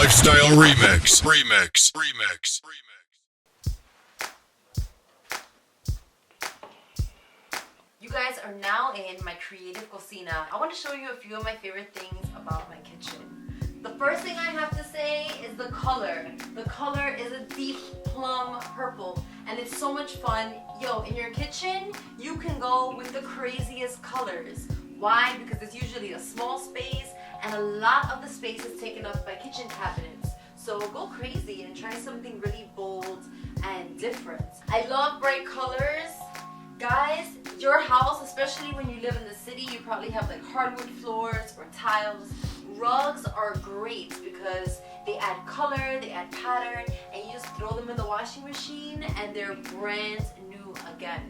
Lifestyle Remix. You guys are now in my Creative Cocina. I want to show you a few of my favorite things about my kitchen. The first thing I have to say is the color. The color is a deep plum purple and it's so much fun. Yo, in your kitchen, you can go with the craziest colors. Why? Because it's usually a small space and a lot of the space is taken up by kitchen cabinets. So go crazy and try something really bold and different. I love bright colors. Guys, your house, especially when you live in the city, you probably have like hardwood floors or tiles. Rugs are great because they add color, they add pattern, and you just throw them in the washing machine and they're brand new again.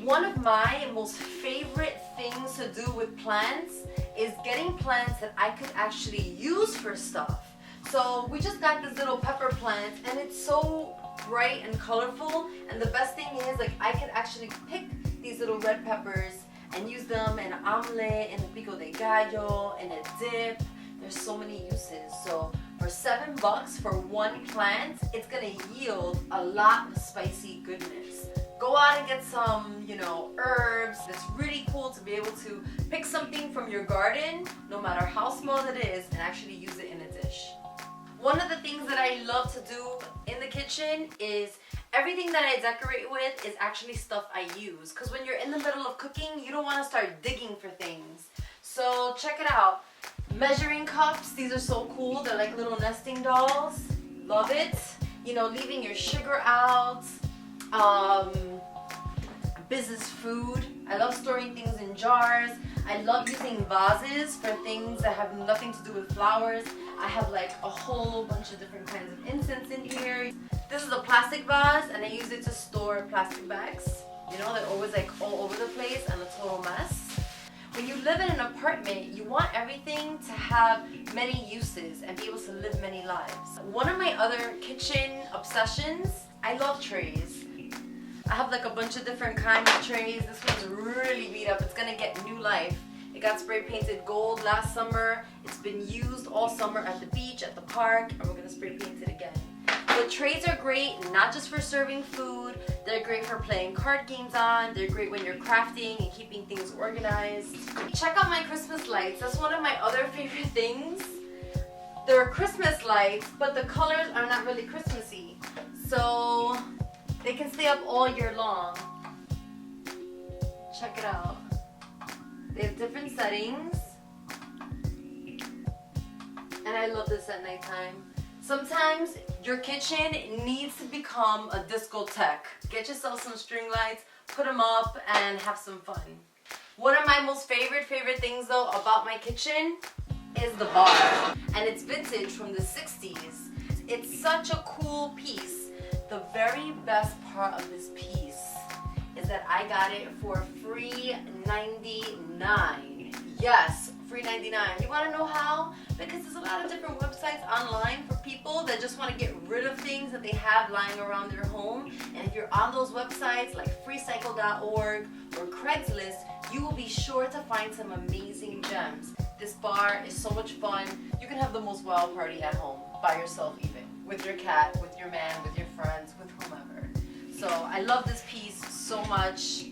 One of my most favorite things to do with plants is getting plants that I could actually use for stuff. So we just got this little pepper plant and it's so bright and colorful, and the best thing is like I could actually pick these little red peppers and use them in an omelet, in a pico de gallo, in a dip. There's so many uses. So for $7 for one plant, it's gonna yield a lot of spicy goodness. Go out and get some, herbs. It's really cool to be able to pick something from your garden, no matter how small it is, and actually use it in a dish. One of the things that I love to do in the kitchen is everything that I decorate with is actually stuff I use. Because when you're in the middle of cooking, you don't want to start digging for things. So check it out. Measuring cups, these are so cool. They're like little nesting dolls. Love it. Leaving your sugar out. Business food. I love storing things in jars. I love using vases for things that have nothing to do with flowers. I have like a whole bunch of different kinds of incense in here. This is a plastic vase and I use it to store plastic bags. They're always like all over the place and a total mess. When you live in an apartment, you want everything to have many uses and be able to live many lives. One of my other kitchen obsessions, I love trays. I have like a bunch of different kinds of trays. This one's really beat up. It's gonna get new life. It got spray painted gold last summer. It's been used all summer at the beach, at the park, and we're gonna spray paint it again. The trays are great, not just for serving food. They're great for playing card games on. They're great when you're crafting and keeping things organized. Check out my Christmas lights. That's one of my other favorite things. They're Christmas lights, but the colors are not really Christmassy. So they can stay up all year long. Check it out. They have different settings. And I love this at nighttime. Sometimes your kitchen needs to become a discotheque. Get yourself some string lights, put them up, and have some fun. One of my most favorite things though about my kitchen is the bar. And it's vintage from the 60s. It's such a cool piece. The very best part of this piece is that I got it for free $99. Yes, free $99. You want to know how? Because there's a lot of different websites online for people that just want to get rid of things that they have lying around their home. And if you're on those websites like freecycle.org or Craigslist, you will be sure to find some amazing gems. This bar is so much fun. You can have the most wild party at home, by yourself even, with your cat, with your man, with your friends, with whomever. So I love this piece so much.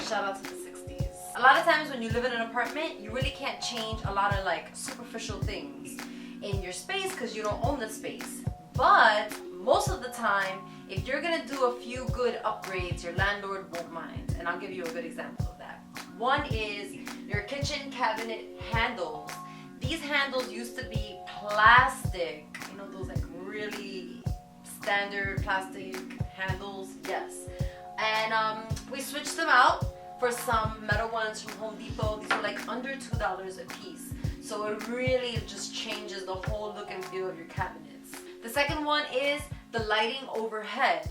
Shout out to the 60s. A lot of times when you live in an apartment, you really can't change a lot of like superficial things in your space because you don't own the space. But most of the time, if you're gonna do a few good upgrades, your landlord won't mind. And I'll give you a good example of that. One is your kitchen cabinet handles. These handles used to be plastic, those like really standard plastic handles, yes. And we switched them out for some metal ones from Home Depot. These were like under $2 a piece. So it really just changes the whole look and feel of your cabinets. The second one is the lighting overhead.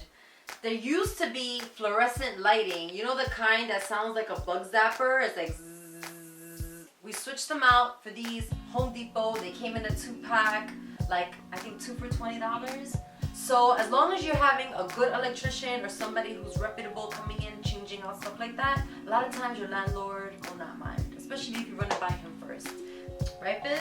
There used to be fluorescent lighting, the kind that sounds like a bug zapper. It's like zzz. We switched them out for these Home Depot. They came in a 2-pack, like I think 2 for $20. So as long as you're having a good electrician or somebody who's reputable coming in, changing out stuff like that, a lot of times your landlord will not mind, especially if you run it by him first. Right, Biz?